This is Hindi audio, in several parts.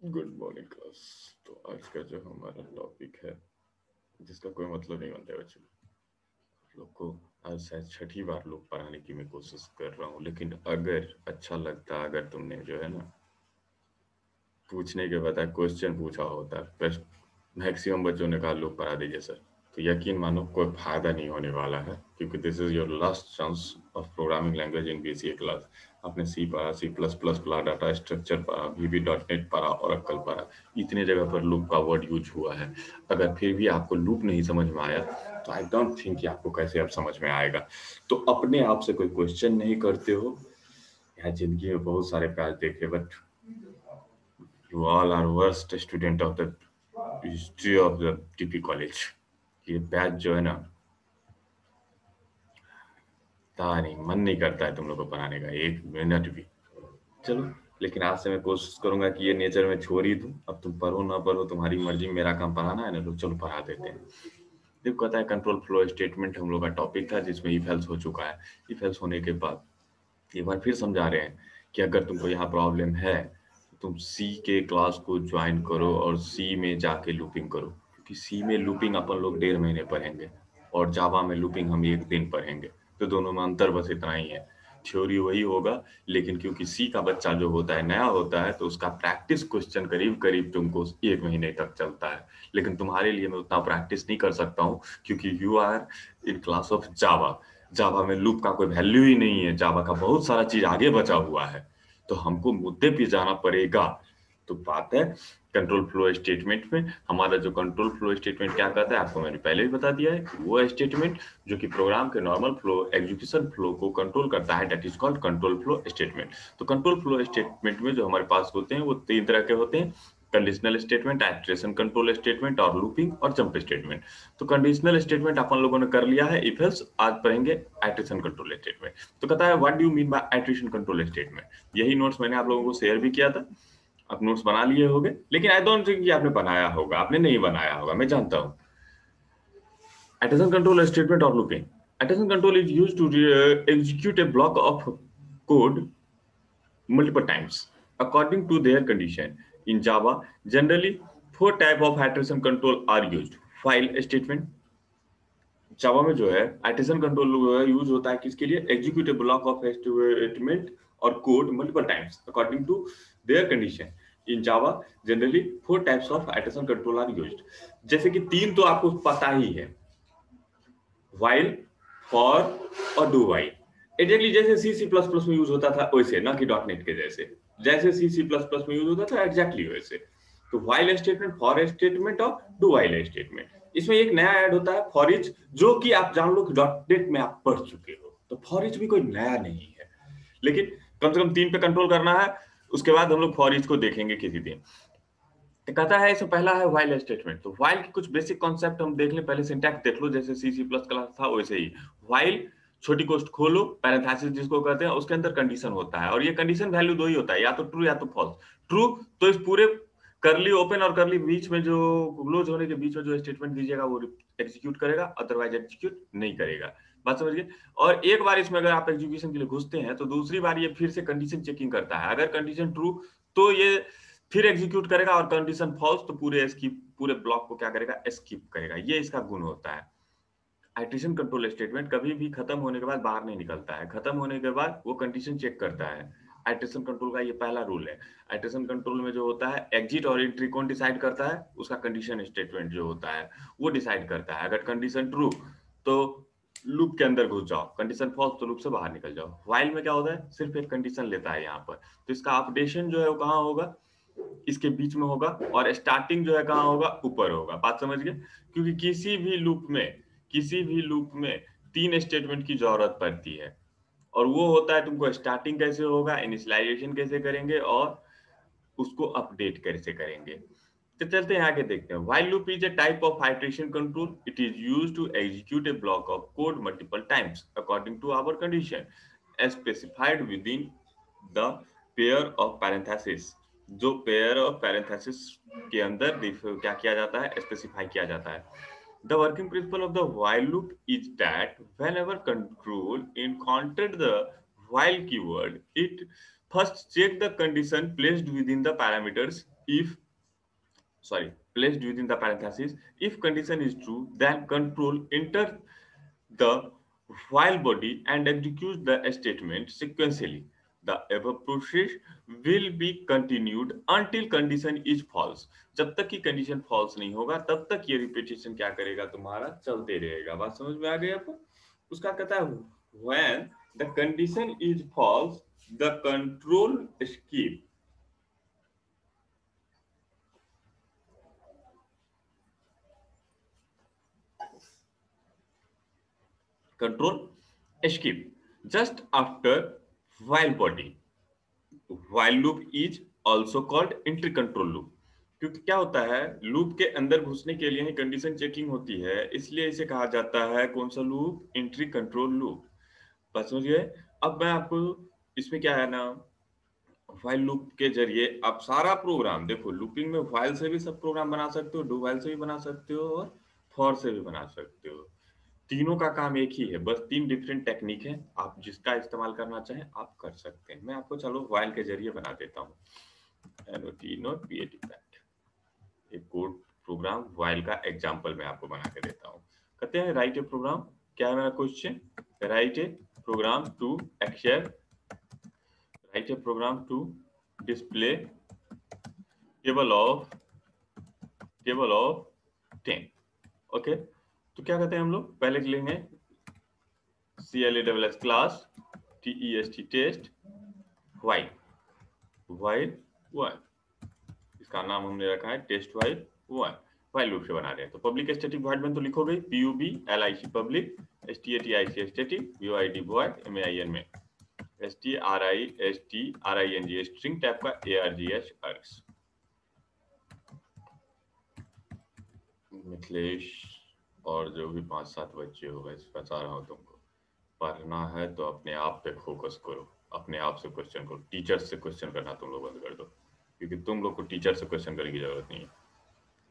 Good morning class. तो आज का जो हमारा टॉपिक है, जिसका कोई मतलब नहीं बनता है बच्चों लोग को, आज शायद छठी बार लोग पढ़ाने की मैं कोशिश कर रहा हूँ, लेकिन अगर अच्छा लगता, अगर तुमने जो है ना पूछने के बजाय क्वेश्चन पूछा होता, पर मैक्सिमम बच्चों ने कहा लोग पढ़ा दीजिए सर, तो यकीन मानो कोई फायदा नहीं होने वाला है, क्योंकि this is your last chance of programming language in BCA class. आपने सी पढ़ा, सी प्लस प्लस पढ़ा, डाटा स्ट्रक्चर पढ़ा, वीबी डॉट नेट पढ़ा, ओरेकल पढ़ा, इतने जगह पर लूप का वर्ड यूज हुआ है। अगर फिर भी आपको लूप नहीं समझ में आया, तो आई डोंट थिंक कि आपको कैसे अब समझ में आएगा। तो अपने आप से कोई क्वेश्चन नहीं करते हो। यहाँ जिंदगी में बहुत सारे पैच देखे, but you all are worst student of the history of the TP college. ये बैच जो है ना, पता नहीं, मन नहीं करता है तुम लोग को पढ़ाने का एक मिनट भी। चलो, लेकिन आज से मैं कोशिश करूंगा कि ये नेचर में छोड़ ही दूं। अब तुम पढ़ो ना पढ़ो तुम्हारी मर्जी, मेरा काम पढ़ाना है ना, तो चलो पढ़ा देते हैं। देखो, कहता है कंट्रोल फ्लो स्टेटमेंट हम लोग का टॉपिक था, जिसमें इफ एल्स हो चुका है। इफ एल्स होने के बाद एक बार फिर समझा रहे हैं कि अगर तुमको यहाँ प्रॉब्लम है, तो तुम सी के क्लास को ज्वाइन करो और सी में जाके लूपिंग करो, क्योंकि सी में लूपिंग अपन लोग 1.5 महीने पढ़ेंगे और जावा में लूपिंग हम 1 दिन पढ़ेंगे। तो दोनों में अंतर बस इतना ही है, थ्योरी वही होगा, लेकिन क्योंकि सी का बच्चा जो होता है नया होता है, तो उसका प्रैक्टिस क्वेश्चन करीब करीब तुमको 1 महीने तक चलता है। लेकिन तुम्हारे लिए मैं उतना प्रैक्टिस नहीं कर सकता हूँ, क्योंकि you are in class of Java. Java में लूप का कोई वैल्यू ही नहीं है, जावा का बहुत सारा चीज आगे बचा हुआ है, तो हमको मुद्दे पे जाना पड़ेगा। तो बात है कंट्रोल फ्लो स्टेटमेंट में। हमारा जो कंट्रोल फ्लो स्टेटमेंट क्या कहता है, आपको मैंने पहले भी बता दिया है कि वो स्टेटमेंट जो कि प्रोग्राम के नॉर्मल फ्लो, एग्जीक्यूशन फ्लो को कंट्रोल करता है, that is called control flow statement. तो कंट्रोल फ्लो स्टेटमेंट में जो हमारे पास होते हैं वो 3 तरह के होते हैं: conditional statement, iteration control statement और लूपिंग और जंप स्टेटमेंट। तो कंडीशनल स्टेटमेंट अपन लोगों ने कर लिया है, इफ एल्स आज पढ़ेंगे आइटरेशन कंट्रोल स्टेटमेंट। तो कहता है what do you mean by iteration control statement. यही नोट्स मैंने आप लोगों को शेयर भी किया था, आप नोट्स बना लिए होंगे, लेकिन आई डोंट थिंक कि आपने बनाया होगा, आपने नहीं बनाया होगा, मैं जानता हूँ। Attention control statement or looping. Attention control is used to execute a block of code multiple times according to their condition. In Java, generally four type of iteration control are used. File statement, जावा में जो है आइटरेशन कंट्रोल यूज होता है किसके लिए? Execute a block of statement और code multiple times according to their condition. In Java generally four types of iteration control are used. जैसे कि तीन तो आपको पता ही है, व्हाइल, फॉर और डू व्हाइल। एग्जैक्टली जैसे सी सी प्लस प्लस में यूज होता था वैसे, ना कि डॉट नेट के जैसे, जैसे सी सी प्लस प्लस में यूज होता था एग्जैक्टली वैसे। तो व्हाइल स्टेटमेंट, फॉर स्टेटमेंट और डू व्हाइल स्टेटमेंट। इसमें एक नया ऐड होता है फॉर ईच, जो कि आप जान लो कि डॉट नेट में आप पढ़ चुके हो, तो फॉर ईच भी कोई नया नहीं है, लेकिन कम से कम 3 पे कंट्रोल करना है। उसके बाद हम लोग फॉर ईच को देखेंगे किसी दिन। तो कहता है इसमें पहला है व्हाइल स्टेटमेंट। तो व्हाइल की कुछ बेसिक कॉन्सेप्ट हम देख लें, पहले सिंटैक्स देख लो, जैसे सी सी प्लस क्लास था वैसे ही। व्हाइल, छोटी कोष्ठ खोलो, पैरेंथेसिस जिसको कहते हैं, उसके अंदर कंडीशन होता है, और ये कंडीशन वैल्यू दो ही होता है, या तो ट्रू या तो फॉल्स। ट्रू तो इस पूरे करली ओपन और करली बीच में जो क्लोज होने के बीच में जो स्टेटमेंट दीजिएगा वो एग्जीक्यूट करेगा, अदरवाइज एग्जीक्यूट नहीं करेगा। बात समझ गए? और एक बार इसमें अगर आप एग्जीक्यूशन के लिए घुसते हैं, तो दूसरी बार ये फिर से कंडीशन चेकिंग करता है। अगर कंडीशन ट्रू तो ये फिर एग्जीक्यूट करेगा, और कंडीशन फॉल्स तो पूरे स्किप, पूरे ब्लॉक को क्या करेगा? स्किप करेगा। ये इसका गुण होता है। आइटरेशन कंट्रोल स्टेटमेंट कभी भी खत्म होने के बाद बाहर नहीं निकलता है, खत्म होने के बाद वो कंडीशन चेक करता है। आइटरेशन कंट्रोल का ये पहला रूल है। आइटरेशन कंट्रोल में जो होता है, एग्जिट और एंट्री कौन डिसाइड करता है? उसका कंडीशन स्टेटमेंट जो होता है वो डिसाइड करता है। अगर कंडीशन ट्रू तो लूप के अंदर घुस जाओ, कंडीशन फॉल्स तो लूप से बाहर निकल जाओ। व्हाइल में क्या होता है? सिर्फ एक कंडीशन लेता है यहाँ पर, तो इसका अपडेशन जो है वो कहाँ होगा? इसके बीच में होगा, और स्टार्टिंग जो है कहाँ होगा? ऊपर होगा। बात समझ गए? क्योंकि किसी भी लूप में 3 स्टेटमेंट की जरूरत पड़ती है, और वो होता है तुमको स्टार्टिंग कैसे होगा, इनिशियलाइजेशन कैसे करेंगे, और उसको अपडेट कैसे करेंगे। तो चलते हैं आगे देखते हैं। While loop is a type of iteration control. It is used to execute a block of code multiple times according to our condition specified within the pair of parenthesis. जो पेयर ऑफ पैरेंथेसिस के अंदर क्या किया जाता है? स्पेसिफाई किया जाता है। The working principle of the while loop is that whenever control encountered the while keyword, it first check the condition placed within the parameters. if sorry placed within the parenthesis. If condition is true, then control enter the while body and executes the statement sequentially. The above process will be continued until condition is false. जब तक कि कंडीशन फॉल्स नहीं होगा तब तक ये रिपीटेशन क्या करेगा तुम्हारा चलते रहेगा। बात समझ में आ गई आपको? उसका कहता है when the condition is false the control skip control skip just after while body. while loop is also called entry control loop, क्योंकि क्या होता है लूप के अंदर घुसने के लिए ही कंडीशन चेकिंग होती है, इसलिए इसे कहा जाता है कौन सा लूप? Entry control loop. बस समझिए। अब मैं आपको इसमें क्या है ना, व्हाइल लूप के जरिए आप सारा प्रोग्राम देखो, लूपिंग में व्हाइल से भी सब प्रोग्राम बना सकते हो, डू व्हाइल से भी बना सकते हो और फॉर से भी बना सकते हो। तीनों का काम एक ही है, बस 3 डिफरेंट टेक्निक है, आप जिसका इस्तेमाल करना चाहें आप कर सकते हैं। मैं आपको चलो व्हाइल के जरिए बना देता हूँ। एक कोड प्रोग्राम व्हाइल का एग्जांपल मैं आपको बना के देता हूँ। कहते हैं राइट ए प्रोग्राम, क्या है मेरा question? Write a program to accept, write a program to display table of 10। Okay, तो क्या कहते हैं हम लोग? पहले लेंगे CLASS class TEST test while, while 1, इसका नाम हमने रखा है टेस्ट व्हाइल 1। व्हाइल लूप से बना रहे हैं तो पब्लिक स्टैटिक वॉइड में तो लिखोगे PUBLIC public, STATIC static, VOID void, MAIN में, STRING स्ट्रिंग टाइप का, ARGS अर्ग्स। मिथिलेश और जो भी 5-7 बच्चे हो गए, बता रहा हूँ तुमको, पढ़ना है तो अपने आप पे फोकस करो, अपने आप से क्वेश्चन करो, टीचर से क्वेश्चन करना तुम लोग बंद कर दो, क्योंकि तुम लोग को टीचर से क्वेश्चन करने की जरूरत नहीं है।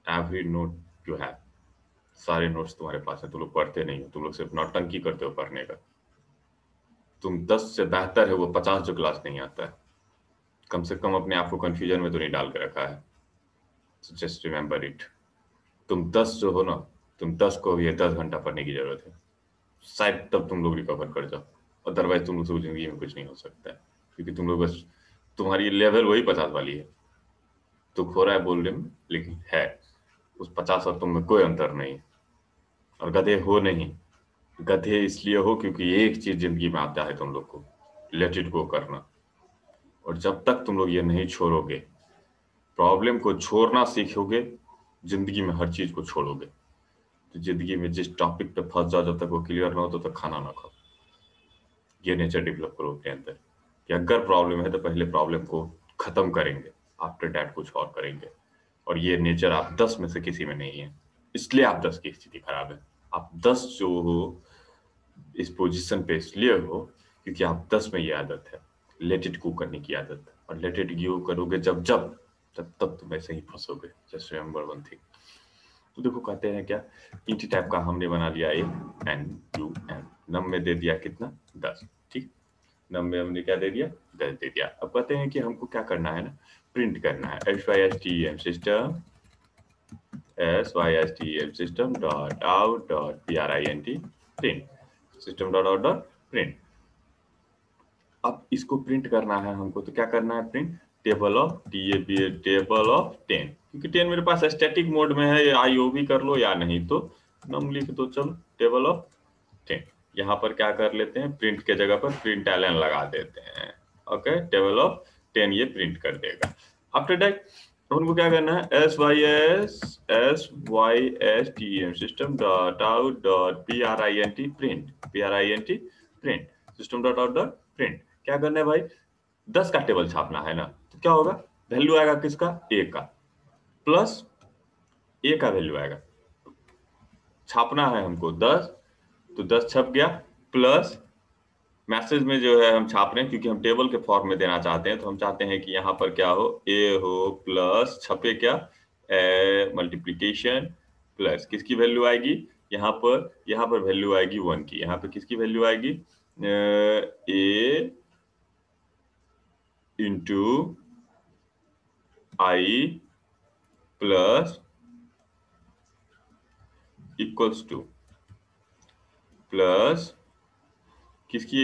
एवरी नोट यू हैव, सारे नोट्स तुम्हारे पास है, तुम लोग पढ़ते नहीं हो, तुम लोग सिर्फ नौटंकी करते हो पढ़ने का। तुम 10 से बेहतर है वो 50 जो क्लास नहीं आता है। कम से कम अपने आप को कंफ्यूजन में तो नहीं डाल के रखा है। जस्ट रिमेंबर इट, तुम 10 जो हो ना, तुम 10 को भी 10 घंटा पढ़ने की जरूरत है, शायद तब तुम लोग रिकवर कर जाओ, अदरवाइज तुम लोग से जिंदगी में कुछ नहीं हो सकता है, क्योंकि तुम लोग बस, तुम्हारी लेवल वही 50 वाली है। दुख हो रहा है बोलने में, लेकिन है उस 50 और तुम में कोई अंतर नहीं। और गधे हो नहीं, गधे इसलिए हो क्योंकि एक चीज जिंदगी में आता है तुम लोग को, लेट इट गो करना। और जब तक तुम लोग ये नहीं छोड़ोगे, प्रॉब्लम को छोड़ना सीखोगे, जिंदगी में हर चीज को छोड़ोगे। तो जिंदगी में जिस टॉपिक पे फंस जाओ, जब तक वो क्लियर ना हो तब तक खाना ना खाओ। ये नेचर डेवलप करो अपने अंदर कि अगर प्रॉब्लम है तो पहले प्रॉब्लम को खत्म करेंगे, आफ्टर दैट कुछ और करेंगे। और ये नेचर आप 10 में से किसी में नहीं है, इसलिए आप 10 की स्थिति खराब है। आप 10 जो हो इस पोजीशन पे इसलिए हो क्योंकि आप 10 में ये आदत है, लेट इट गो करने की आदत। और लेट इट गो करोगे जब जब तब तब तुम ऐसे ही फंसोगे। Just remember one thing. तो देखो कहते हैं क्या, इंटी टाइप का हमने बना लिया एक NUM, नम में दे दिया कितना? 10। ठीक, नम में हमने क्या दे दिया? 10 दे दिया। अब कहते हैं कि हमको क्या करना है ना, प्रिंट करना है SYSTEM system dot out dot print, print system dot out dot print. अब इसको प्रिंट करना है हमको, तो क्या करना है? Print table of table of 10, क्योंकि 10 मेरे पास स्टैटिक मोड में है, IO भी कर लो या नहीं तो नम लिख दो। चलो टेबल ऑफ 10, यहाँ पर क्या कर लेते हैं, प्रिंट के जगह पर प्रिंट एलन लगा देते हैं। ओके, टेबल ऑफ 10 ये प्रिंट कर देगा। आफ्टर दैट उनको क्या करना है, SYSTEM system dot out dot print system dot out dot print. क्या करना है भाई, 10 का टेबल छापना है ना, तो क्या होगा, वैल्यू आएगा किसका? A का, प्लस A का वैल्यू आएगा। छापना है हमको 10, तो 10 छप गया, प्लस मैसेज में जो है हम छाप रहे हैं क्योंकि हम टेबल के फॉर्म में देना चाहते हैं, तो हम चाहते हैं कि यहाँ पर क्या हो, A हो, प्लस छपे क्या, मल्टीप्लीकेशन, प्लस किसकी वैल्यू आएगी यहाँ पर वैल्यू आएगी 1 की। यहाँ पे किसकी वैल्यू आएगी, A into I plus equals two plus किसकी,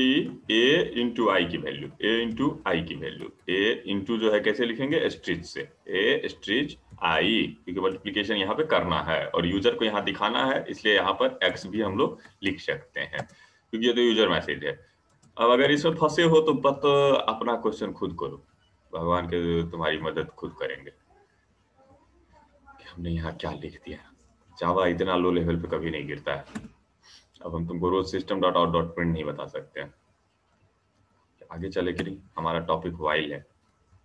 ए इंटू आई की वैल्यू, ए इंटू आई की वैल्यू, ए इंटू जो है कैसे लिखेंगे, स्ट्रिच से, ए स्ट्रिच आई, क्योंकि मल्टीप्लिकेशन यहाँ पे करना है और यूजर को यहाँ दिखाना है, इसलिए यहाँ पर एक्स भी हम लोग लिख सकते हैं क्योंकि ये तो यूजर मैसेज है। अब अगर इसमें फंसे हो तो बस अपना क्वेश्चन खुद करो, भगवान के तुम्हारी मदद खुद करेंगे कि हमने यहाँ क्या लिख दिया। जावा इतना लो लेवल पे कभी नहीं गिरता है। अब हम तुमको रोज system dot out dot print नहीं बता सकते हैं। आगे चले कि नहीं, हमारा टॉपिक वाइल है,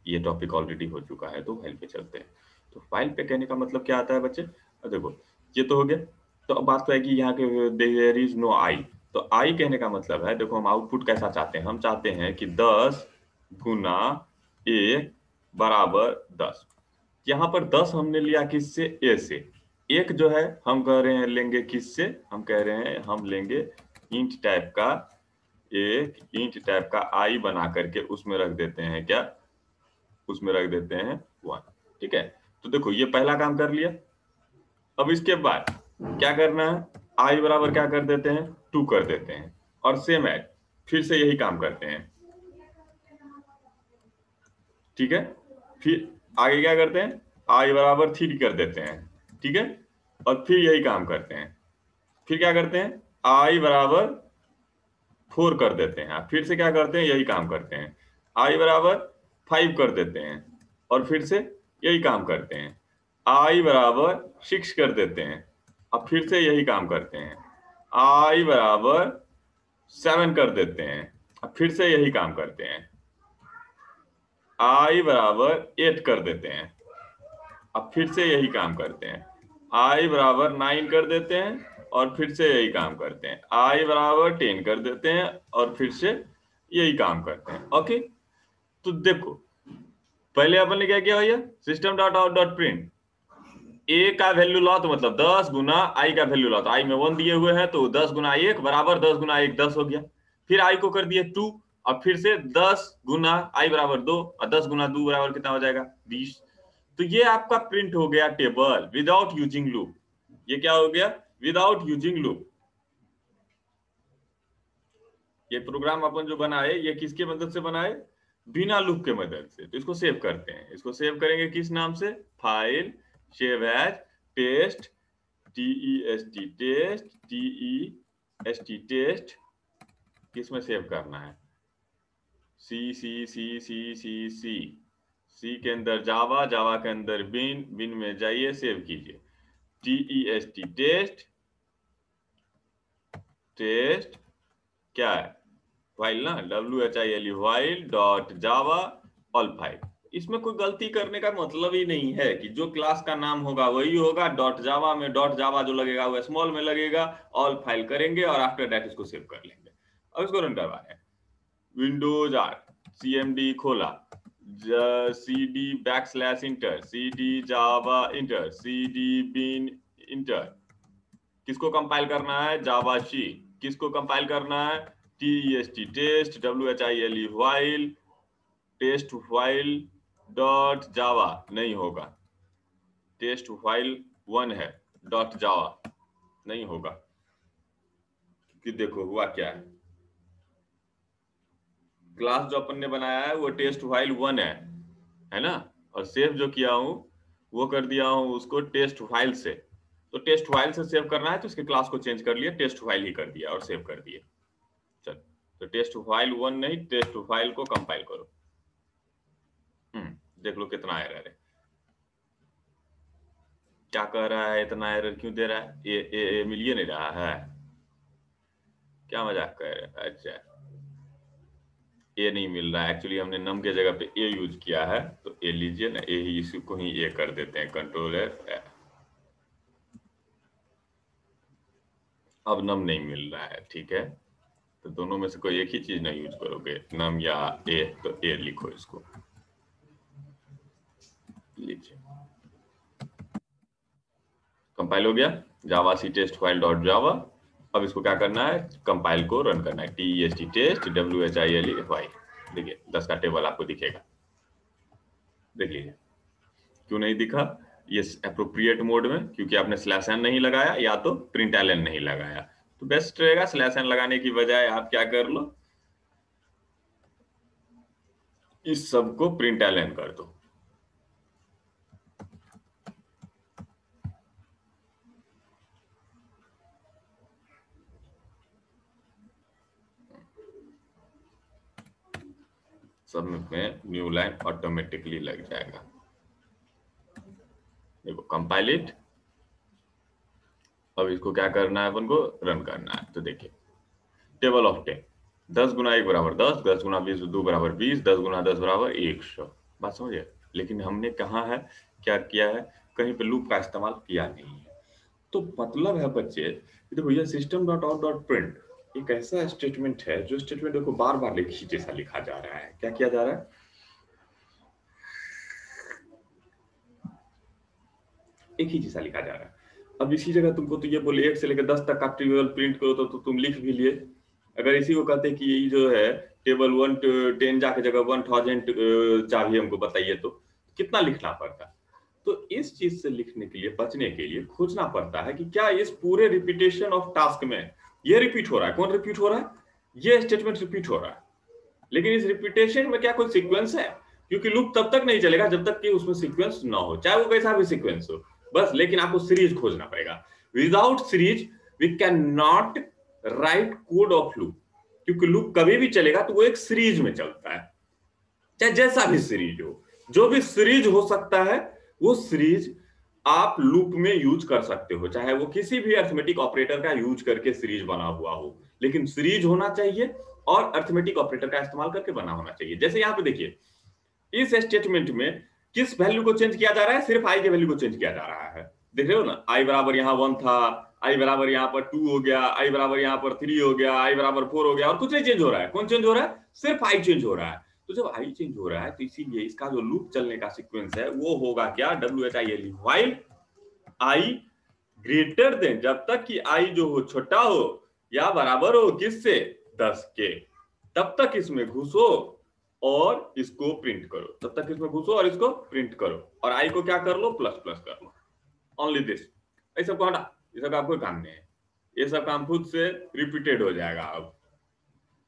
ये टॉपिक ऑलरेडी हो चुका है, तो वाइल पे चलते हैं। तो वाइल पे कहने का मतलब क्या आता है बच्चे, देखो ये तो हो गया। तो अब बात तो है कि यहाँ के देयर इज नो आई, तो आई कहने का मतलब है, देखो हम आउटपुट कैसा चाहते हैं, हम चाहते हैं कि 10 गुना 1 बराबर 10। यहाँ पर 10 हमने लिया किससे, ए से, एक जो है हम कह रहे हैं लेंगे किससे, हम कह रहे हैं हम लेंगे इंट टाइप का, एक इंट टाइप का आई बना करके उसमें रख देते हैं क्या, उसमें रख देते हैं 1। ठीक है, तो देखो ये पहला काम कर लिया। अब इसके बाद क्या करना है, आई बराबर क्या कर देते हैं, 2 कर देते हैं, और सेम एज फिर से यही काम करते हैं। ठीक है, फिर आगे क्या करते हैं, आई बराबर 3 कर देते हैं। ठीक है, और फिर यही काम करते हैं। फिर क्या करते हैं, आई बराबर 4 कर देते हैं, फिर से क्या करते हैं, यही काम करते हैं। आई बराबर 5 कर देते हैं और फिर से यही काम करते हैं। आई बराबर 6 कर देते हैं, अब फिर से यही काम करते हैं। आई बराबर 7 कर देते हैं, अब फिर से यही काम करते हैं। आई बराबर 8 कर देते हैं, अब फिर से यही काम करते हैं। आई बराबर 9 कर देते हैं और फिर से यही काम करते हैं। आई बराबर 10 कर देते हैं और फिर से यही काम करते हैं। ओके, तो देखो पहले अपन ने क्या किया भैया, system dot out dot print, A का वैल्यू लो तो मतलब 10 गुना आई का वैल्यू लो, तो आई में 1 दिए हुए हैं तो 10 गुना 1 बराबर 10 गुना 1 10 हो गया। फिर आई को कर दिए 2, अब फिर से 10 गुना आई बराबर 2 और 10 गुना 2 बराबर कितना हो जाएगा, 20। तो ये आपका प्रिंट हो गया टेबल विदाउट यूजिंग लूप। ये क्या हो गया, विदाउट यूजिंग लूप। ये प्रोग्राम अपन जो बनाए ये किसके मदद से बनाए, बिना लूप के मदद से। तो इसको सेव करते हैं, इसको सेव करेंगे किस नाम से, file save as test, TEST test, TEST test, किसमें सेव करना है, सी सी सी सी सी सी सी के अंदर जावा, जावा के अंदर बिन, बिन में जाइए सेव कीजिए, TEST टेस्ट, टेस्ट क्या है, फाइल ना, WHILE while dot Java all file. इसमें कोई गलती करने का मतलब ही नहीं है कि जो क्लास का नाम होगा वही होगा, डॉट जावा में डॉट जावा जो लगेगा वो स्मॉल में लगेगा, ऑल फाइल करेंगे और आफ्टर दैट इसको सेव कर लेंगे। अब इसको रन करवा रहे हैं, विंडोज आर CMD खोला, CD backslash enter, CD Java enter, CD bin enter, किसको कंपाइल करना है, जावा सी, किसको कंपाइल करना है, TEST test, WHILE while, test file dot Java नहीं होगा, टेस्ट फाइल 1 है, डॉट जावा नहीं होगा, कि देखो हुआ क्या है, क्लास जो अपन ने बनाया है वो टेस्ट फाइल 1 है ना, और सेव जो किया हूं वो कर दिया हूं उसको टेस्ट फाइल से। तो टेस्ट फाइल से सेव करना है तो इसके क्लास को चेंज कर लिया, टेस्ट फाइल ही कर दिया और सेव कर दिया। चल, तो टेस्ट फाइल 1 नहीं, टेस्ट फाइल को कंपाइल करो। देख लो कितना एरर है, क्या कह रहा है, इतना एरर क्यों दे रहा है, ए मिल ही नहीं रहा है, क्या मजाक कर रहे हैं। अच्छा, ए नहीं मिल रहा है, एक्चुअली हमने नम के जगह पे ए यूज किया है, तो ए लीजिए ना, ए ही इसी को ही ए कर देते हैं, कंट्रोल F। अब नम नहीं मिल रहा है, ठीक है, तो दोनों में से कोई एक ही चीज ना यूज करोगे, नम या ए, तो ए लिखो, इसको लीजिए, कंपाइल हो गया, जावा सी टेस्ट फाइल डॉट जावा। अब इसको क्या करना है, कंपाइल को रन करना है, TEST टेस्ट WHILE वाइल, देखिए 10 का टेबल आपको दिखेगा, देख लीजिए। क्यों नहीं दिखा, ये एप्रोप्रिएट मोड में, क्योंकि आपने स्लैश एन नहीं लगाया या तो प्रिंट एल एन नहीं लगाया, तो बेस्ट रहेगा स्लैश एन लगाने की बजाय आप क्या कर लो, इस सब को प्रिंट एल एन कर दो। सब में न्यू लाइन ऑटोमेटिकली लग जाएगा। देखो कंपाइल इट, अब इसको क्या करना है, अपन को रन करना है। तो देखिए टेबल ऑफ 10, 10 गुना 1 बराबर 10, 10 गुना 20 2 बराबर 20, 10 गुना 10 बराबर 100। बात समझिए, लेकिन हमने कहा है क्या किया है, कहीं पे लूप का इस्तेमाल किया नहीं है। तो मतलब है बच्चे, देखो ये system dot out dot print एक ऐसा स्टेटमेंट है जो स्टेटमेंट देखो बार बार एक ही जैसा लिखा जा रहा है। क्या किया जा रहा है, एक ही जैसा लिखा जा रहा है। अब इसी जगह तुमको तो ये बोले 1 से लेकर 10 तक का टेबल प्रिंट करो, तो तुम लिख भी लिए। अगर इसी को कहते कि ये जो है टेबल 1 to 10 जाके जगह 1000 चाहिए हमको बताइए, तो कितना लिखना पड़ता। तो इस चीज से लिखने के लिए, बचने के लिए खोजना पड़ता है कि क्या इस पूरे रिपीटेशन ऑफ टास्क में ये रिपीट हो रहा है। कौन रिपीट हो रहा है, ये स्टेटमेंट रिपीट हो रहा है। लेकिन इस रिपीटेशन में क्या कोई सीक्वेंस है, क्योंकि लूप तब तक नहीं चलेगा जब तक कि उसमें सीक्वेंस ना हो, चाहे वो कैसा भी सीक्वेंस हो। बस लेकिन आपको सीरीज खोजना पड़ेगा। Without series we can not write code of loop, क्योंकि लूप कभी भी चलेगा तो वो एक सीरीज में चलता है, चाहे जैसा भी सीरीज हो। जो भी सीरीज हो सकता है वो सीरीज आप लूप में यूज कर सकते हो, चाहे वो किसी भी अरिथमेटिक ऑपरेटर का यूज करके सीरीज बना हुआ हो, लेकिन सीरीज होना चाहिए और अरिथमेटिक ऑपरेटर का इस्तेमाल करके बना होना चाहिए। जैसे यहाँ पे देखिए इस स्टेटमेंट में किस वैल्यू को चेंज किया जा रहा है, सिर्फ आई के वैल्यू को चेंज किया जा रहा है। देख रहे हो ना, आई बराबर यहाँ 1 था, आई बराबर यहाँ पर 2 हो गया, आई बराबर यहाँ पर 3 हो गया, आई बराबर 4 हो गया, और कुछ नहीं चेंज हो रहा है। कौन चेंज हो रहा है, सिर्फ आई चेंज हो रहा है। तो जब आई चेंज हो रहा है तो इसीलिए इसका जो लूप चलने का सीक्वेंस है वो होगा क्या, WHILE, while I greater than, जब तक कि आई जो हो छोटा हो या बराबर हो किससे, 10 के, तब तक इसमें घुसो और इसको प्रिंट करो, तब तक इसमें घुसो और इसको प्रिंट करो, और आई को क्या कर लो, प्लस प्लस कर लो। ओनली दिस, ये सब को हटा, ये सब आपको काम नहीं है, ये सब काम खुद से रिपीटेड हो जाएगा। अब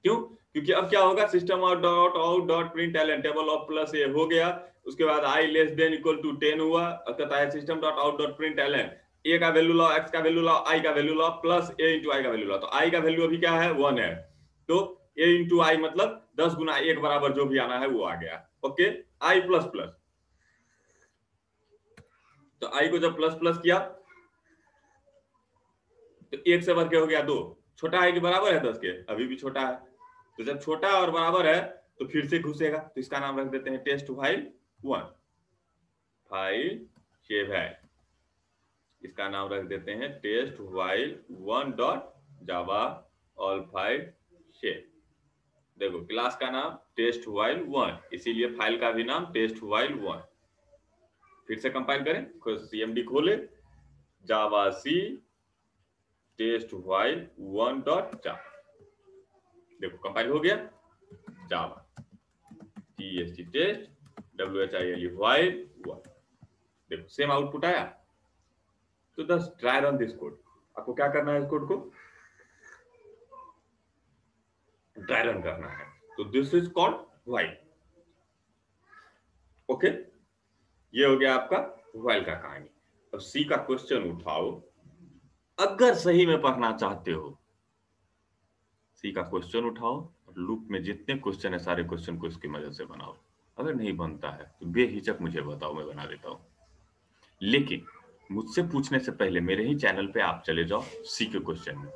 क्यों, क्योंकि अब क्या होगा, system out dot out dot print L table of plus A हो गया, उसके बाद I less than equal to 10 हुआ, कहता है system dot out dot print L A का वैल्यू लो, एक्स का वैल्यू लो, आई का वैल्यू लो, प्लस ए इंटू आई का वैल्यू लो। तो आई का वैल्यू अभी क्या है, 1 है, तो ए इंटू आई मतलब 10 गुना 1 बराबर जो भी आना है वो आ गया। ओके, आई प्लस प्लस, तो आई को जब प्लस प्लस किया तो 1 से बढ़ के हो गया 2, छोटा है कि बराबर है 10 के, अभी भी छोटा है। तो जब छोटा और बराबर है तो फिर से घुसेगा, तो इसका नाम रख देते हैं टेस्ट फाइल 1, फाइल सेव है, इसका नाम रख देते हैं test file 1 dot Java all file shape. देखो क्लास का नाम टेस्ट फाइल 1, इसीलिए फाइल का भी नाम टेस्ट फाइल 1। फिर से कंपाइल करें, CMD खोले, जावा सी टेस्ट फाइल 1 डॉट जावा, देखो कंपाइल हो गया, जावा TST टेस्ट WHILE फाइल 1, देखो सेम आउटपुट आया। तो बस ट्राई रन दिस कोड, आपको क्या करना है, इस कोड को ट्राई रन करना है। तो this is called while. Okay, ये हो गया आपका व्हाइल का कहानी। अब सी का क्वेश्चन उठाओ, अगर सही में पढ़ना चाहते हो, सी का क्वेश्चन उठाओ और लूप में जितने क्वेश्चन है सारे क्वेश्चन को इसकी मदद से बनाओ। अगर नहीं बनता है तो बेहिचक मुझे बताओ, मैं बना देता हूं। लेकिन मुझसे पूछने से पहले मेरे ही चैनल पे आप चले जाओ, सी के क्वेश्चन में,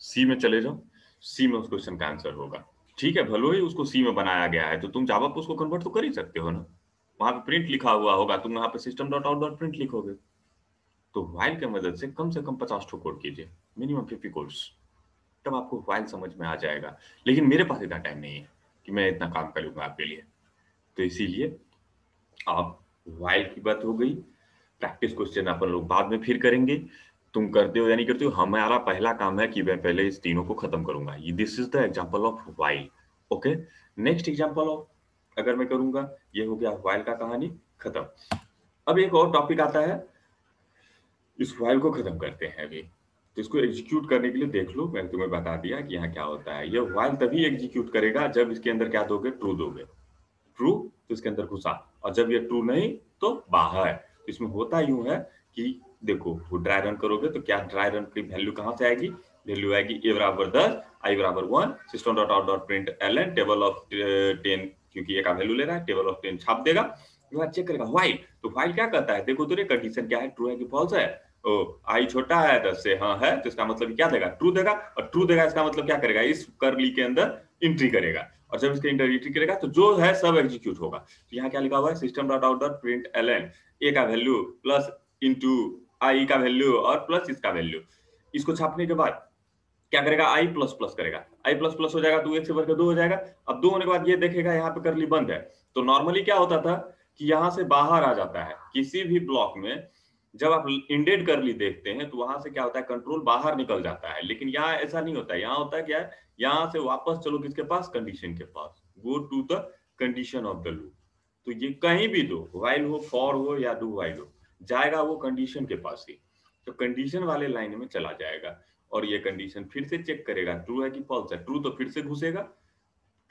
सी में चले जाओ, सी में उस क्वेश्चन का आंसर होगा। ठीक है, भलो ही उसको सी में बनाया गया है तो तुम जावा पे उसको कन्वर्ट तो कर ही सकते हो ना, वहां पे प्रिंट लिखा हुआ होगा, तुम वहां पे system dot out dot print लिखोगे। तो व्हाइल की मदद से कम 50 ठो कोड कीजिए, मिनिमम 50 कोड्स, तब आपको व्हाइल समझ में आ जाएगा। लेकिन मेरे पास इतना टाइम नहीं है कि मैं इतना काम करूंगा आपके लिए, तो इसीलिए आप व्हाइल की बात हो गई, प्रैक्टिस क्वेश्चन अपन लोग बाद में फिर करेंगे। तुम करते हो या नहीं करते हो, हमारा पहला काम है कि मैं पहले इस तीनों को खत्म करूंगा। This is the example of while. Okay, next example of अगर मैं करूंगा, ये हो गया व्हाइल का कहानी खत्म। अब एक और टॉपिक आता है, इस फाइल को खत्म करते हैं अभी। तो इसको एग्जीक्यूट करने के लिए देख लो, मैंने तुम्हें बता दिया कि यहाँ क्या होता है। ये व्हाइल तभी एग्जीक्यूट करेगा जब इसके अंदर क्या दोगे, ट्रू दोगे। ट्रू तो इसके अंदर घुसा, और जब ये ट्रू नहीं तो बाहर। तो इसमें होता यूं है कि देखो, वो ड्राई रन करोगे तो क्या ड्राई रन की वैल्यू कहां से आएगी, वैल्यू आएगी a बराबर 10, i बराबर 1, system dot out dot print ln table of 10, क्योंकि a का वैल्यू ले रहा है, टेबल ऑफ 10 छाप देगा। उसके बाद चेक करेगा व्हाइल। तो व्हाइल क्या करता है, देखो तो रे कंडीशन क्या है, ट्रू है कि फॉल्स है। ओ आई छोटा है 10 से, हाँ है, तो इसका मतलब क्या देगा, ट्रू देगा। और ट्रू देगा इसका मतलब क्या करेगा, इस कर्ली के अंदर एंट्री करेगा, और जब इसके अंदर एंट्री करेगा तो जो है सब एग्जीक्यूट होगा। तो यहाँ क्या लिखा हुआ है, system dot out dot print एलन ए का वैल्यू प्लस इंटू आई का वैल्यू और प्लस इसका वैल्यू। इसको छापने के बाद क्या करेगा, आई प्लस प्लस करेगा, आई प्लस प्लस हो जाएगा तो एक से बढ़कर 2 हो जाएगा। अब 2 होने के बाद ये देखेगा यहाँ पे करली बंद है। तो नॉर्मली क्या होता था कि यहाँ से बाहर आ जाता है किसी भी ब्लॉक में, जब आप इंडेड करली देखते हैं तो वहां से क्या होता है, कंट्रोल बाहर निकल जाता है। लेकिन यहाँ ऐसा नहीं होता है, यहाँ होता है क्या है, यहाँ से वापस चलो किसके पास, कंडीशन के पास, go to the condition of the loop. तो ये कहीं भी दो, व्हाइल हो, फॉर हो या डू व्हाइल हो, जाएगा वो कंडीशन के पास ही। तो कंडीशन वाले लाइन में चला जाएगा और ये कंडीशन फिर से चेक करेगा ट्रू है कि फॉल्स है। ट्रू तो फिर से घुसेगा,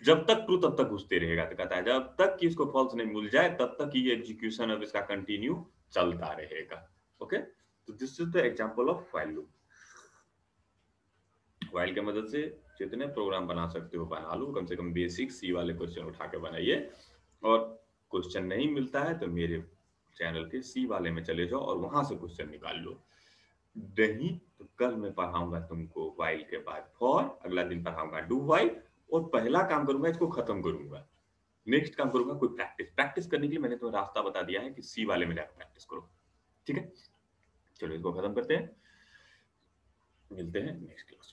जब तक ट्रू तब तक घुसते रहेगा। तो कहता है जब तक कि इसको फॉल्स नहीं मिल जाए तब तक ये एग्जीक्यूशन अब इसका कंटिन्यू चलता रहेगा। ओके, तो this is the example of while loop. While की मदद से जितने प्रोग्राम बना सकते हो बना लो, कम से कम बेसिक सी वाले क्वेश्चन उठा के बनाइए। और क्वेश्चन नहीं मिलता है तो मेरे चैनल के सी वाले में चले जाओ और वहां से क्वेश्चन निकाल लो। नहीं तो कल मैं पढ़ाऊंगा तुमको व्हाइल के बाद फॉर, अगला दिन पढ़ाऊंगा डू व्हाइल, और पहला काम करूंगा इसको खत्म करूंगा। नेक्स्ट काम करूंगा कोई प्रैक्टिस। प्रैक्टिस करने के लिए मैंने तुम्हें रास्ता बता दिया है कि सी वाले में जाकर प्रैक्टिस करो। ठीक है, चलो इसको खत्म करते हैं, मिलते हैं नेक्स्ट क्लास में।